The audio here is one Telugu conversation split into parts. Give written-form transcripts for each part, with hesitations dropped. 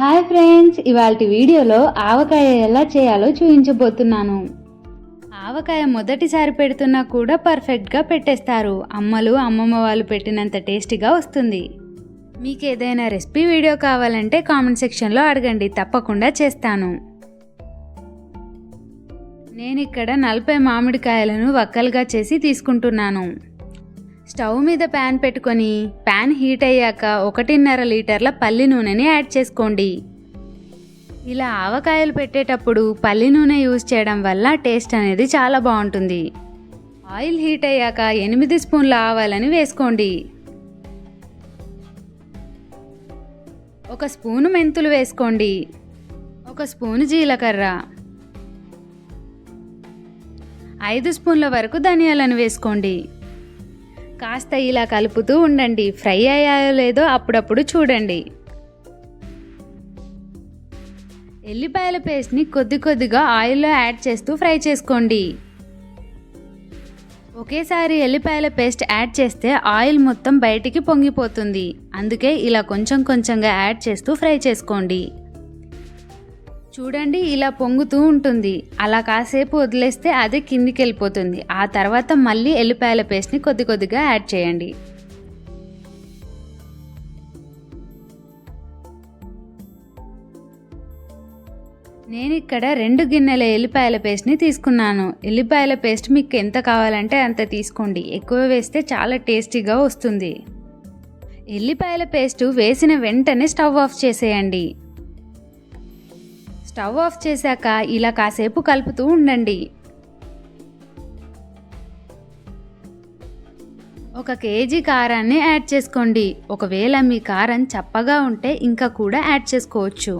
హాయ్ ఫ్రెండ్స్, ఇవాల్టి వీడియోలో ఆవకాయ ఎలా చేయాలో చూపించబోతున్నాను. ఆవకాయ మొదటిసారి పెడుతున్నా కూడా పర్ఫెక్ట్గా పెట్టేస్తారు. అమ్మలు అమ్మమ్మ వాళ్ళు పెట్టినంత టేస్టీగా వస్తుంది. మీకు ఏదైనా రెసిపీ వీడియో కావాలంటే కామెంట్ సెక్షన్లో అడగండి, తప్పకుండా చేస్తాను. నేను ఇక్కడ 40 మామిడికాయలను వక్కలుగా చేసి తీసుకుంటున్నాను. స్టవ్ మీద ప్యాన్ పెట్టుకొని ప్యాన్ హీట్ అయ్యాక 1.5 లీటర్ల పల్లి నూనెని యాడ్ చేసుకోండి. ఇలా ఆవకాయలు పెట్టేటప్పుడు పల్లి నూనె యూజ్ చేయడం వల్ల టేస్ట్ అనేది చాలా బాగుంటుంది. ఆయిల్ హీట్ అయ్యాక 8 స్పూన్ల ఆవాలని వేసుకోండి. 1 స్పూను మెంతులు వేసుకోండి. 1 స్పూను జీలకర్ర, 5 స్పూన్ల వరకు ధనియాలను వేసుకోండి. కాస్త ఇలా కలుపుతూ ఉండండి. ఫ్రై అయ్యాయో లేదో అప్పుడప్పుడు చూడండి. ఎల్లిపాయల పేస్ట్ని కొద్దిగా ఆయిల్లో యాడ్ చేస్తూ ఫ్రై చేసుకోండి. ఒకేసారి ఎల్లిపాయల పేస్ట్ యాడ్ చేస్తే ఆయిల్ మొత్తం బయటికి పొంగిపోతుంది. అందుకే ఇలా కొంచెంగా యాడ్ చేస్తూ ఫ్రై చేసుకోండి. చూడండి, ఇలా పొంగుతూ ఉంటుంది. అలా కాసేపు వదిలేస్తే అదే కిందికి వెళ్ళిపోతుంది. ఆ తర్వాత మళ్ళీ ఎల్లిపాయల పేస్ట్ని కొద్దిగా యాడ్ చేయండి. నేను ఇక్కడ 2 గిన్నెల ఎల్లిపాయల పేస్ట్ని తీసుకున్నాను. ఎల్లిపాయల పేస్ట్ మీకు ఎంత కావాలంటే అంత తీసుకోండి. ఎక్కువ వేస్తే చాలా టేస్టీగా వస్తుంది. ఎల్లిపాయల పేస్ట్ వేసిన వెంటనే స్టవ్ ఆఫ్ చేసేయండి. స్టవ్ ఆఫ్ చేశాక ఇలా కాసేపు కలుపుతూ ఉండండి. 1 కేజీ కారాన్ని యాడ్ చేసుకోండి. ఒకవేళ మీ కారం చప్పగా ఉంటే ఇంకా కూడా యాడ్ చేసుకోవచ్చు.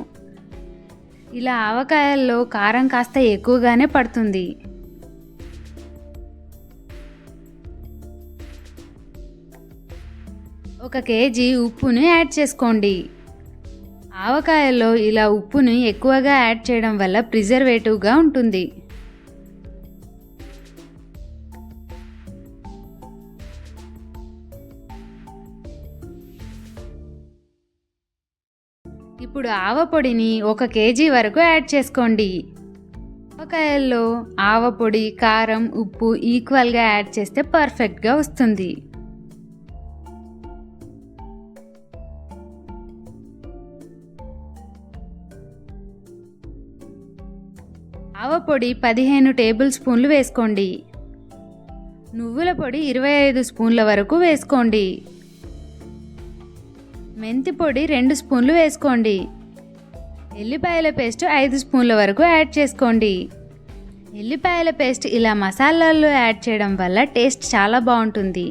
ఇలా ఆవకాయల్లో కారం కాస్త ఎక్కువగానే పడుతుంది. 1 కేజీ ఉప్పుని యాడ్ చేసుకోండి. ఆవకాయల్లో ఇలా ఉప్పుని ఎక్కువగా యాడ్ చేయడం వల్ల ప్రిజర్వేటివ్గా ఉంటుంది. ఇప్పుడు ఆవపొడిని 1 కేజీ వరకు యాడ్ చేసుకోండి. ఆవకాయల్లో ఆవపొడి, కారం, ఉప్పు ఈక్వల్గా యాడ్ చేస్తే పర్ఫెక్ట్గా వస్తుంది. ఆవపొడి 15 టేబుల్ స్పూన్లు వేసుకోండి. నువ్వుల పొడి 25 స్పూన్ల వరకు వేసుకోండి. మెంతి పొడి 2 స్పూన్లు వేసుకోండి. ఎల్లిపాయల పేస్ట్ 5 స్పూన్ల వరకు యాడ్ చేసుకోండి. ఎల్లిపాయల పేస్ట్ ఇలా మసాలాల్లో యాడ్ చేయడం వల్ల టేస్ట్ చాలా బాగుంటుంది.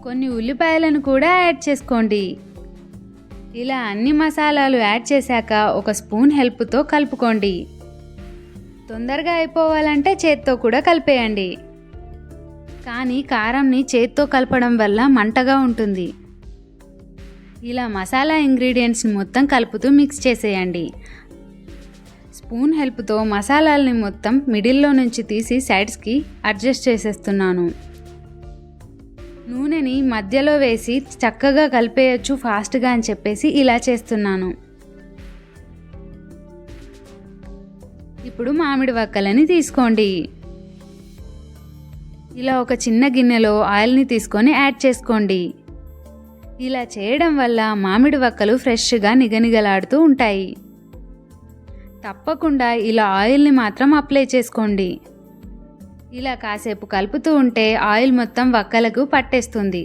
కొన్ని ఉల్లిపాయలను కూడా యాడ్ చేసుకోండి. ఇలా అన్ని మసాలాలు యాడ్ చేశాక 1 స్పూన్ హెల్ప్తో కలుపుకోండి. తొందరగా అయిపోవాలంటే చేత్తో కూడా కలిపేయండి. కానీ కారంని చేత్తో కలపడం వల్ల మంటగా ఉంటుంది. ఇలా మసాలా ఇంగ్రీడియంట్స్ని మొత్తం కలుపుతూ మిక్స్ చేసేయండి. స్పూన్ హెల్ప్తో మసాలాలని మొత్తం మిడిల్లో నుంచి తీసి సైడ్స్కి అడ్జస్ట్ చేసేస్తున్నాను. నూనెని మధ్యలో వేసి చక్కగా కలిపేయచ్చు ఫాస్ట్గా అని చెప్పేసి ఇలా చేస్తున్నాను. ఇప్పుడు మామిడి వక్కలని తీసుకోండి. ఇలా ఒక చిన్న గిన్నెలో ఆయిల్ని తీసుకొని యాడ్ చేసుకోండి. ఇలా చేయడం వల్ల మామిడి వక్కలు ఫ్రెష్గా నిగనిగలాడుతూ ఉంటాయి. తప్పకుండా ఇలా ఆయిల్ని మాత్రం అప్లై చేసుకోండి. ఇలా కాసేపు కలుపుతూ ఉంటే ఆయిల్ మొత్తం వక్కలకు పట్టేస్తుంది.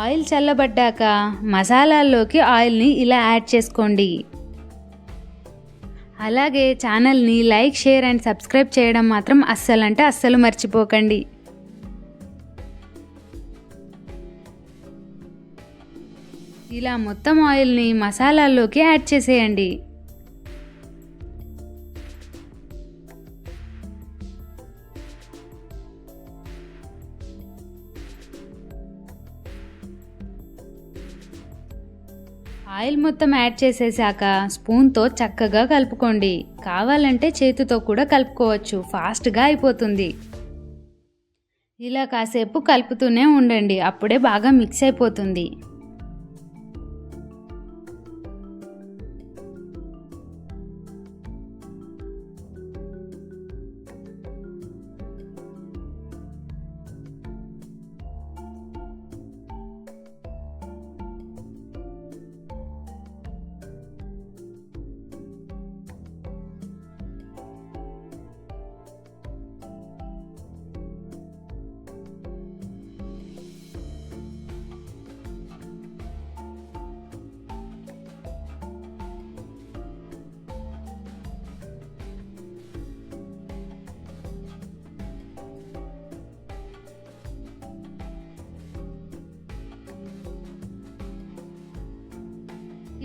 ఆయిల్ చల్లబడ్డాక మసాలాల్లోకి ఆయిల్ని ఇలా యాడ్ చేసుకోండి. అలాగే ఛానల్ని లైక్, షేర్ అండ్ సబ్స్క్రైబ్ చేయడం మాత్రం అస్సలు మర్చిపోకండి. ఇలా మొత్తం ఆయిల్ని మసాలాల్లోకి యాడ్ చేసేయండి. ఆయిల్ మొత్తం యాడ్ చేసేసాక స్పూన్తో చక్కగా కలుపుకోండి. కావాలంటే చేతితో కూడా కలుపుకోవచ్చు, ఫాస్ట్గా అయిపోతుంది. ఇలా కాసేపు కలుపుతూనే ఉండండి, అప్పుడే బాగా మిక్స్ అయిపోతుంది.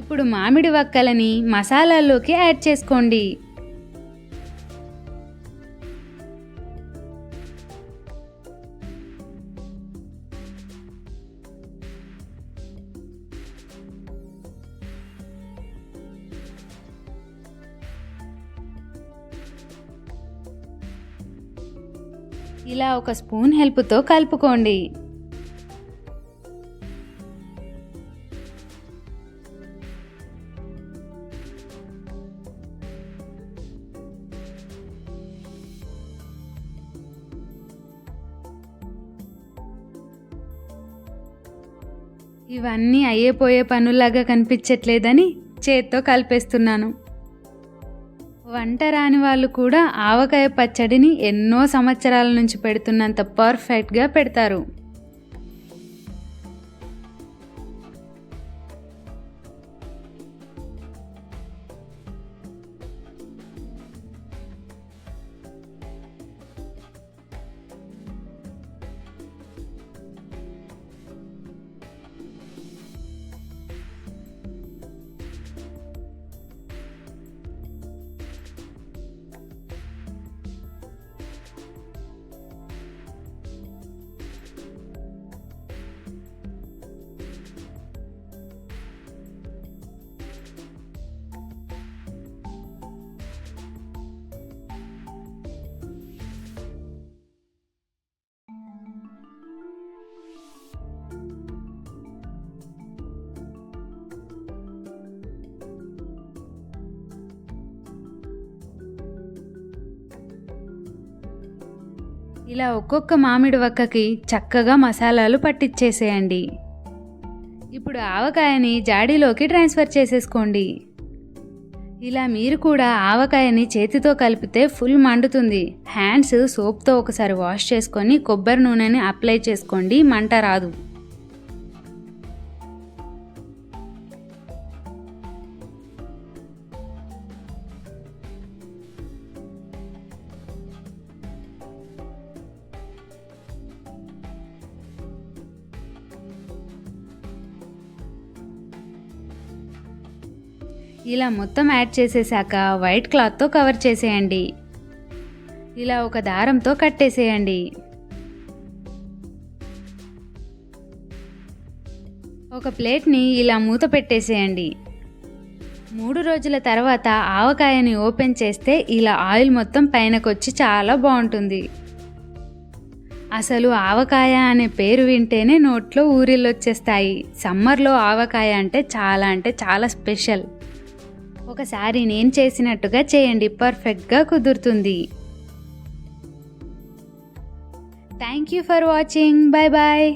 ఇప్పుడు మామిడి వక్కలని మసాలాల్లోకి యాడ్ చేసుకోండి. ఇలా ఒక స్పూన్ హెల్ప్తో కలుపుకోండి. ఇవన్నీ అయ్యేపోయే పనుల్లాగా కనిపించట్లేదని చేత్తో కలిపేస్తున్నాను. వంట రాని వాళ్ళు కూడా ఆవకాయ పచ్చడిని ఎన్నో సంవత్సరాల నుంచి పెడుతున్నంత పర్ఫెక్ట్గా పెడతారు. ఇలా ఒక్కొక్క మామిడి వక్కకి చక్కగా మసాలాలు పట్టించేసేయండి. ఇప్పుడు ఆవకాయని జాడీలోకి ట్రాన్స్ఫర్ చేసేసుకోండి. ఇలా మీరు కూడా ఆవకాయని చేతితో కలిపితే ఫుల్ మండుతుంది. హ్యాండ్స్ సోప్తో ఒకసారి వాష్ చేసుకొని కొబ్బరి నూనెని అప్లై చేసుకోండి, మంట రాదు. ఇలా మొత్తం యాడ్ చేసేసాక వైట్ క్లాత్తో కవర్ చేసేయండి. ఇలా ఒక దారంతో కట్టేసేయండి. ఒక ప్లేట్ని ఇలా మూత పెట్టేసేయండి. 3 రోజుల తర్వాత ఆవకాయని ఓపెన్ చేస్తే ఇలా ఆయిల్ మొత్తం పైనకొచ్చి చాలా బాగుంటుంది. అసలు ఆవకాయ అనే పేరు వింటేనే నోట్లో ఊరిళ్ళొచ్చేస్తాయి. సమ్మర్లో ఆవకాయ అంటే చాలా స్పెషల్. ఒకసారి నేను చేసినట్టుగా చేయండి, పర్ఫెక్ట్గా కుదురుతుంది. Thank you for watching. Bye bye.